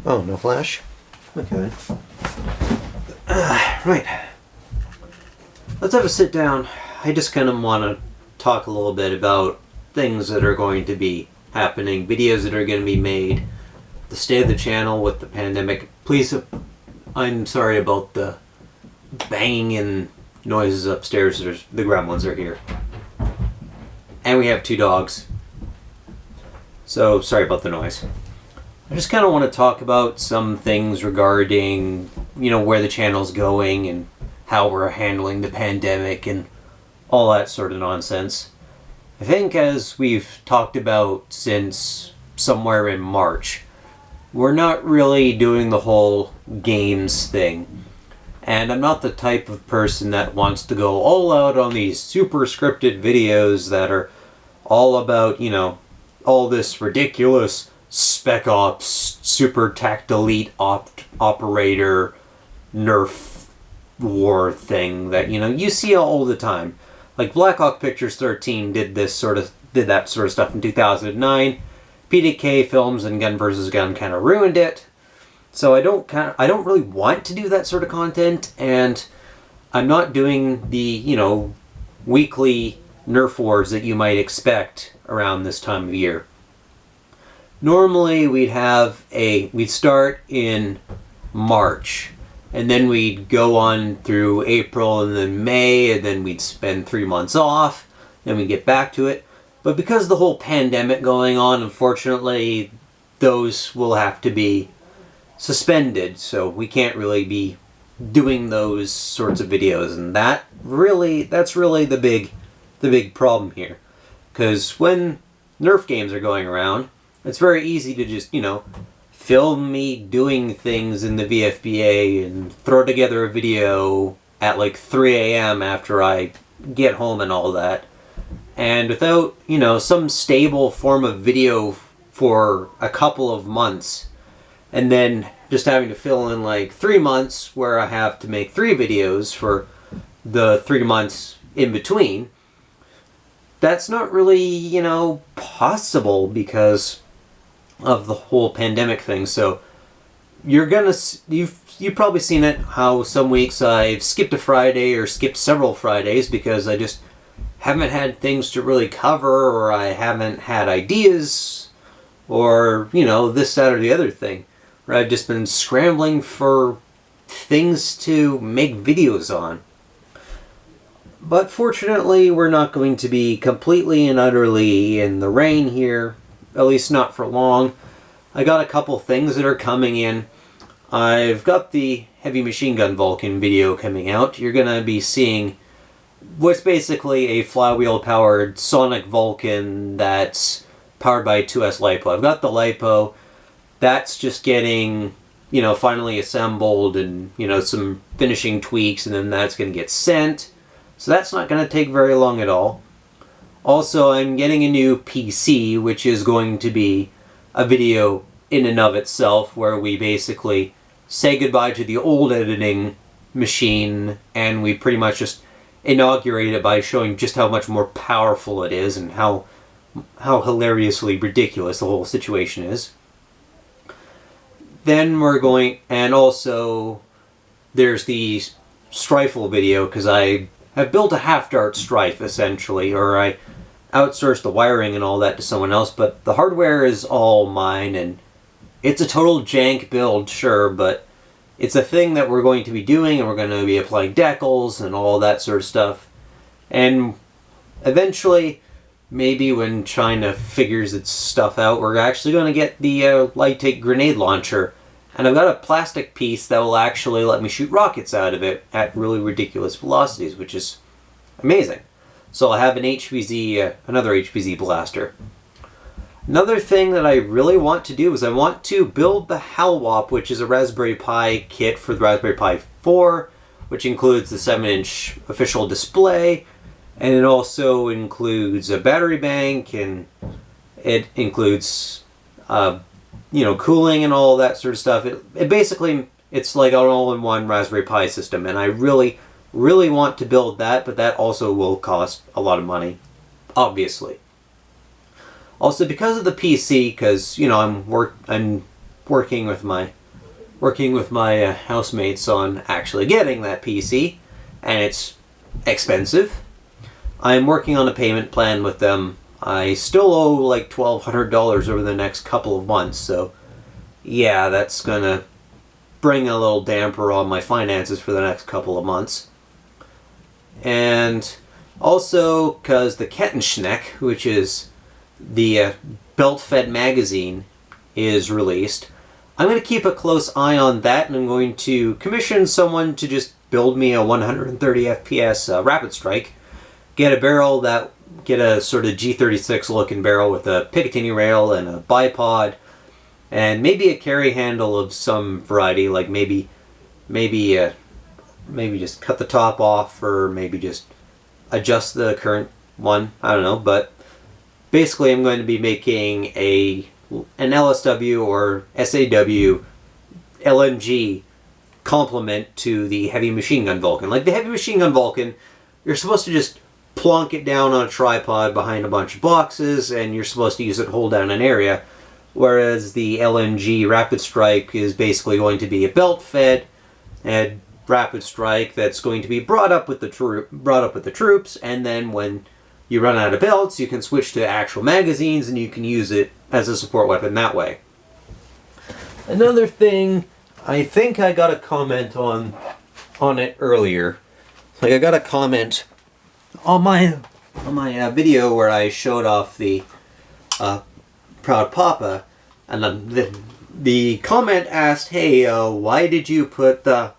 Oh, no flash? Okay. Right. Let's have a sit down. I just kind of want to talk a little bit about things that are going to be happening, videos that are going to be made, the state of the channel with the pandemic. Please, I'm sorry about the banging and noises upstairs. The gremlins are here. And we have 2 dogs. So, sorry about the noise. I just kind of want to talk about some things regarding, where the channel's going and how we're handling the pandemic and all that sort of nonsense. I think as we've talked about since somewhere in March, we're not really doing the whole games thing. And I'm not the type of person that wants to go all out on these super scripted videos that are all about, all this ridiculous Spec Ops, Super Tact Elite Operator, Nerf war thing that, you see all the time. Like Black Hawk Pictures 13 did that sort of stuff in 2009. PDK Films and Gun vs. Gun kind of ruined it. So I don't really want to do that sort of content, and I'm not doing the, weekly Nerf wars that you might expect around this time of year. Normally we'd start in March, and then we'd go on through April and then May, and then we'd spend 3 months off, then we'd get back to it. But because of the whole pandemic going on, unfortunately, those will have to be suspended, so we can't really be doing those sorts of videos, and that's really the big problem here. Because when Nerf games are going around, it's very easy to just, film me doing things in the VFBA and throw together a video at like 3 a.m. after I get home and all that. And without, some stable form of video for a couple of months, and then just having to fill in like 3 months where I have to make 3 videos for the 3 months in between, that's not really, possible because of the whole pandemic thing. So you've probably seen it, how some weeks I've skipped a Friday or skipped several Fridays because I just haven't had things to really cover, or I haven't had ideas, or, this, that, or the other thing. Where I've just been scrambling for things to make videos on. But fortunately, we're not going to be completely and utterly in the rain here, at least not for long. I got a couple things that are coming in. I've got the Heavy Machine Gun Vulcan video coming out. You're going to be seeing what's basically a flywheel-powered Sonic Vulcan that's powered by a 2S LiPo. I've got the LiPo. That's just getting, finally assembled and, some finishing tweaks, and then that's going to get sent. So that's not going to take very long at all. Also, I'm getting a new PC, which is going to be a video in and of itself, where we basically say goodbye to the old editing machine, and we pretty much just inaugurate it by showing just how much more powerful it is and how hilariously ridiculous the whole situation is. Then and also there's the Strifle video, because I have built a half-dart Strife, essentially, or I outsourced the wiring and all that to someone else, but the hardware is all mine, and it's a total jank build, sure, but it's a thing that we're going to be doing, and we're going to be applying decals and all that sort of stuff. And eventually, maybe when China figures its stuff out, we're actually going to get the light-take grenade launcher. And I've got a plastic piece that will actually let me shoot rockets out of it at really ridiculous velocities, which is amazing. So I'll have another HVZ blaster. Another thing that I really want to do is I want to build the HALWOP, which is a Raspberry Pi kit for the Raspberry Pi 4, which includes the 7-inch official display, and it also includes a battery bank, and it includes cooling and all that sort of stuff. It basically, it's like an all-in-one Raspberry Pi system, and I really, really want to build that, but that also will cost a lot of money, obviously. Also, because of the PC, because, I'm working with my housemates on actually getting that PC, and it's expensive. I'm working on a payment plan with them. I still owe like $1,200 over the next couple of months, so yeah, that's gonna bring a little damper on my finances for the next couple of months. And also, because the Kettenschneck, which is the belt-fed magazine, is released, I'm going to keep a close eye on that, and I'm going to commission someone to just build me a 130 FPS rapid strike. Get a sort of G36 looking barrel with a Picatinny rail and a bipod, and maybe a carry handle of some variety, like maybe just cut the top off, or maybe just adjust the current one. I don't know, but basically I'm going to be making an LSW or SAW LMG complement to the heavy machine gun Vulcan. Like the heavy machine gun Vulcan, you're supposed to just plonk it down on a tripod behind a bunch of boxes, and you're supposed to use it to hold down an area. Whereas the LMG Rapid Strike is basically going to be a belt-fed and rapid strike that's going to be brought up with the troops, and then when you run out of belts, you can switch to actual magazines, and you can use it as a support weapon that way. Another thing, I think I got a comment on it earlier. Like I got a comment on my video where I showed off the Proud Papa, and the comment asked, "Hey, why'd you put the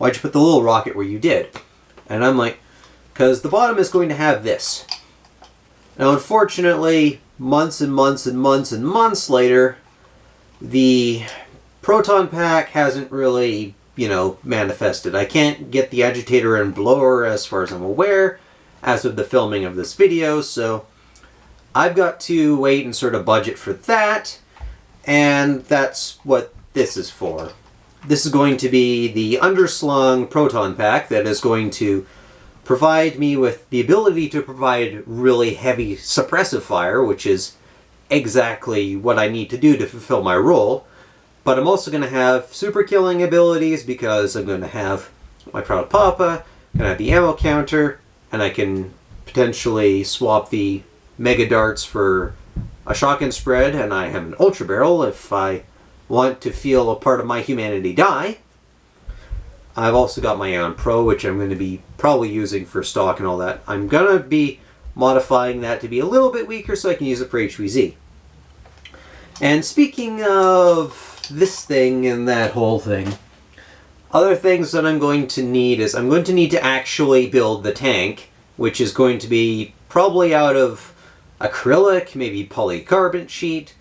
little rocket where you did?" And I'm like, because the bottom is going to have this. Now, unfortunately, months and months and months and months later, the proton pack hasn't really, manifested. I can't get the agitator and blower as far as I'm aware as of the filming of this video, so I've got to wait and sort of budget for that, and that's what this is for. This is going to be the underslung proton pack that is going to provide me with the ability to provide really heavy suppressive fire, which is exactly what I need to do to fulfill my role. But I'm also going to have super killing abilities because I'm going to have my Proud Papa, I'm going to have the ammo counter, and I can potentially swap the Mega Darts for a shotgun spread, and I have an Ultra Barrel if I want to feel a part of my humanity die. I've also got my Aeon Pro, which I'm going to be probably using for stock and all that. I'm going to be modifying that to be a little bit weaker so I can use it for HVZ. And speaking of this thing and that whole thing, other things that I'm going to need is I'm going to need to actually build the tank, which is going to be probably out of acrylic, maybe polycarbonate sheet,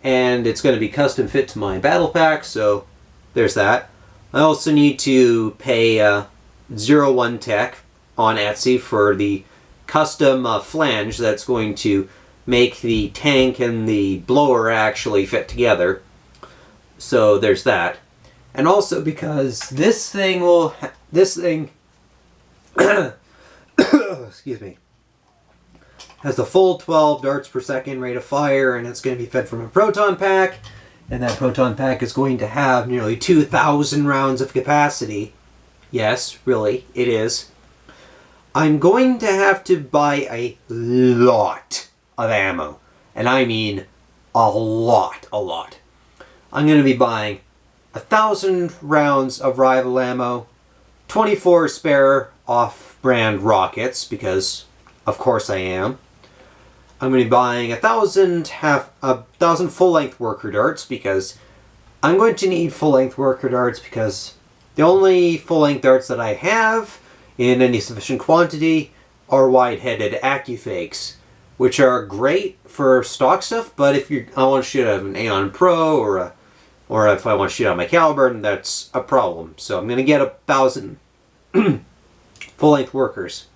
and it's going to be custom fit to my battle pack, so there's that. I also need to pay 01 Tech on Etsy for the custom flange that's going to make the tank and the blower actually fit together. So there's that. And also because this thing excuse me, has the full 12 darts per second rate of fire, and it's going to be fed from a proton pack, and that proton pack is going to have nearly 2,000 rounds of capacity. Yes, really, it is. I'm going to have to buy a lot of ammo, and I mean a lot. I'm going to be buying 1,000 rounds of rival ammo, 24 spare off-brand rockets, because of course I am. I'm going to be buying 1,000 full-length worker darts, because I'm going to need full-length worker darts, because the only full-length darts that I have in any sufficient quantity are wide-headed AccuFakes, which are great for stock stuff, but if I want to shoot out of an Aeon Pro or if I want to shoot out my Caliburn, that's a problem. So I'm going to get 1,000 full-length workers.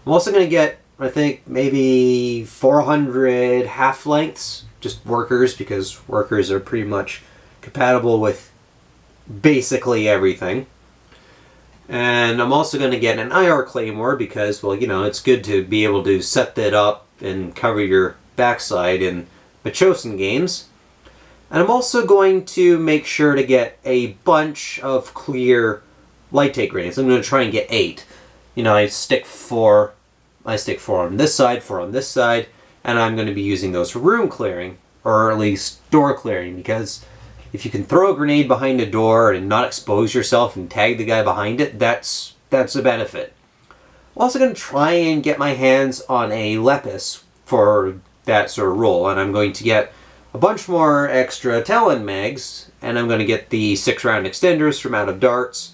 I'm also going to get, I think, maybe 400 half-lengths, just workers, because workers are pretty much compatible with basically everything. And I'm also going to get an IR Claymore because, well, it's good to be able to set that up and cover your backside in the Chosen games. And I'm also going to make sure to get a bunch of clear light take grenades. I'm going to try and get 8. You know, I stick 4 on this side, 4 on this side, and I'm going to be using those for room clearing, or at least door clearing, because if you can throw a grenade behind a door and not expose yourself and tag the guy behind it, that's a benefit. I'm also going to try and get my hands on a Lepus for that sort of role, and I'm going to get a bunch more extra Talon mags, and I'm going to get the 6-round extenders from Out of Darts,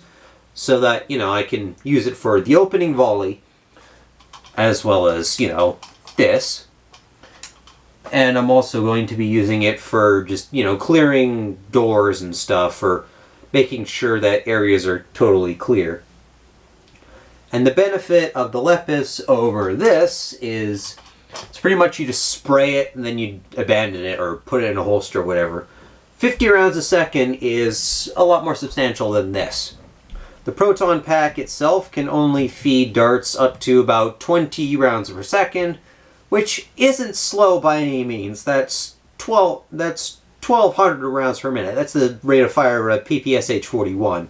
so that, you know, I can use it for the opening volley, as well as, you know, this. And I'm also going to be using it for just, you know, clearing doors and stuff, or making sure that areas are totally clear. And the benefit of the Lepus over this is it's pretty much you just spray it and then you abandon it or put it in a holster or whatever. 50 rounds a second is a lot more substantial than this. The proton pack itself can only feed darts up to about 20 rounds per second, which isn't slow by any means. That's 1,200 rounds per minute. That's the rate of fire of a PPSH-41.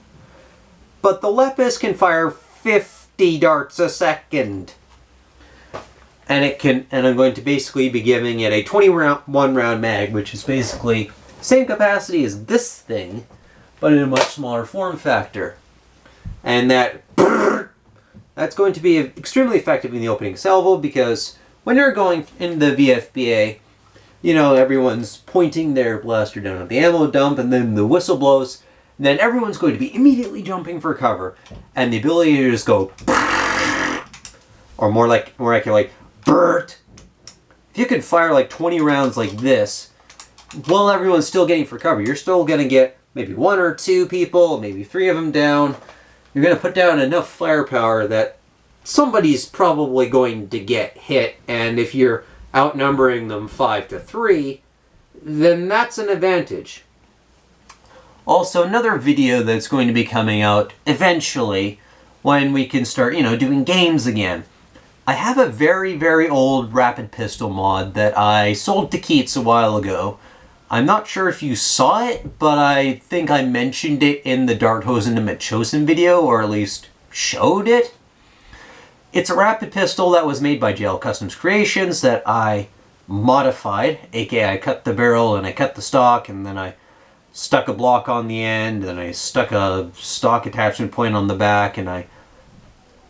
But the Lepus can fire 50 darts a second. And I'm going to basically be giving it a 21 round mag, which is basically the same capacity as this thing, but in a much smaller form factor. And that's going to be extremely effective in the opening salvo, because when you're going in the VFBA, you know, everyone's pointing their blaster down at the ammo dump, and then the whistle blows, and then everyone's going to be immediately jumping for cover. And the ability to just go, or more accurately, Bert. If you could fire like 20 rounds like this, while everyone's still getting for cover, you're still going to get maybe 1 or 2 people, maybe 3 of them down. You're going to put down enough firepower that somebody's probably going to get hit, and if you're outnumbering them 5-3, then that's an advantage. Also, another video that's going to be coming out eventually when we can start, you know, doing games again. I have a very, very old rapid pistol mod that I sold to Keats a while ago. I'm not sure if you saw it, but I think I mentioned it in the Darthosen and Chosen video, or at least showed it. It's a rapid pistol that was made by JL Customs Creations that I modified, aka I cut the barrel and I cut the stock, and then I stuck a block on the end, and I stuck a stock attachment point on the back, and I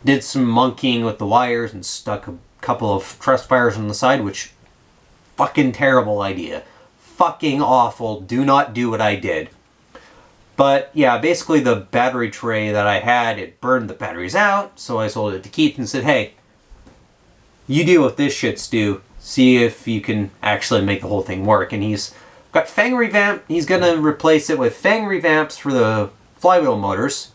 did some monkeying with the wires and stuck a couple of truss fires on the side, which fucking terrible idea. Fucking awful. Do not do what I did. But yeah, basically the battery tray that I had, it burned the batteries out, so I sold it to Keith and said, hey, you deal with this shit, Stu. See if you can actually make the whole thing work. And he's got Fang revamp. He's going to replace it with Fang revamps for the flywheel motors,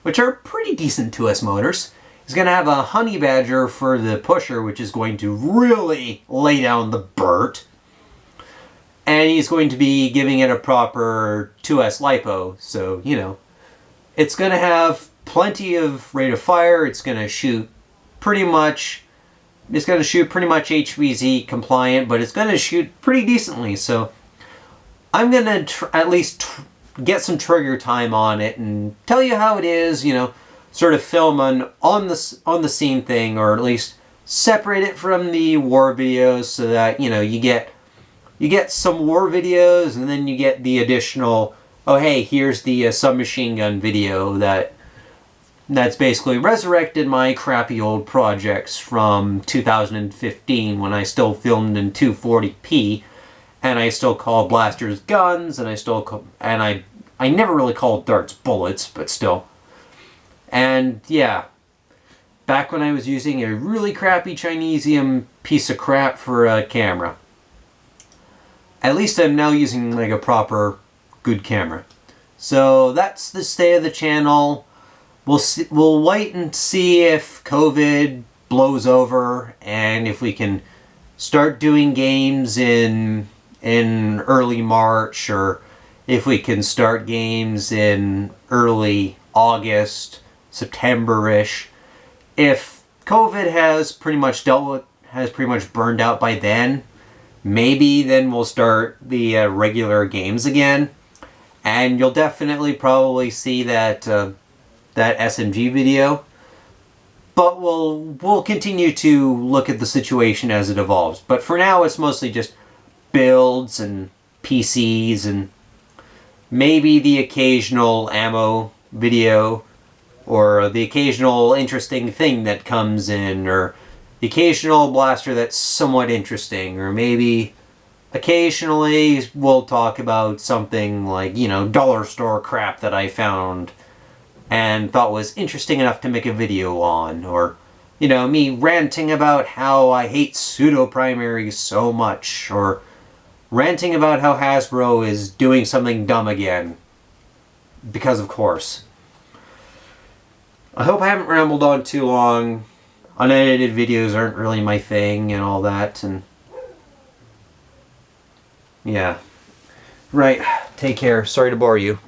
which are pretty decent 2S motors. He's going to have a Honey Badger for the pusher, which is going to really lay down the Burt. And he's going to be giving it a proper 2S LiPo, so, you know, it's going to have plenty of rate of fire. It's going to shoot pretty much HVZ compliant, but it's going to shoot pretty decently. So I'm going to at least get some trigger time on it and tell you how it is, you know, sort of film on the scene thing, or at least separate it from the war videos so that, you know, you get some war videos, and then you get the additional, oh hey, here's the submachine gun video that's basically resurrected my crappy old projects from 2015 when I still filmed in 240p, and I still call blasters guns, and I never really called darts bullets, but still. And yeah, back when I was using a really crappy Chinesium piece of crap for a camera. At least I'm now using like a proper good camera. So that's the state of the channel. We'll wait and see if COVID blows over and if we can start doing games in early March, or if we can start games in early August, September-ish. If COVID has pretty much burned out by then, Maybe then we'll start the regular games again, and you'll definitely probably see that that SMG video. But we'll continue to look at the situation as it evolves. But for now, it's mostly just builds and PCs and maybe the occasional ammo video, or the occasional interesting thing that comes in, or the occasional blaster that's somewhat interesting, or maybe occasionally we'll talk about something like, you know, dollar store crap that I found and thought was interesting enough to make a video on, or, you know, me ranting about how I hate pseudo-primaries so much, or ranting about how Hasbro is doing something dumb again. Because of course. I hope I haven't rambled on too long. Unedited videos aren't really my thing and all that, and yeah. Right. Take care. Sorry to bore you.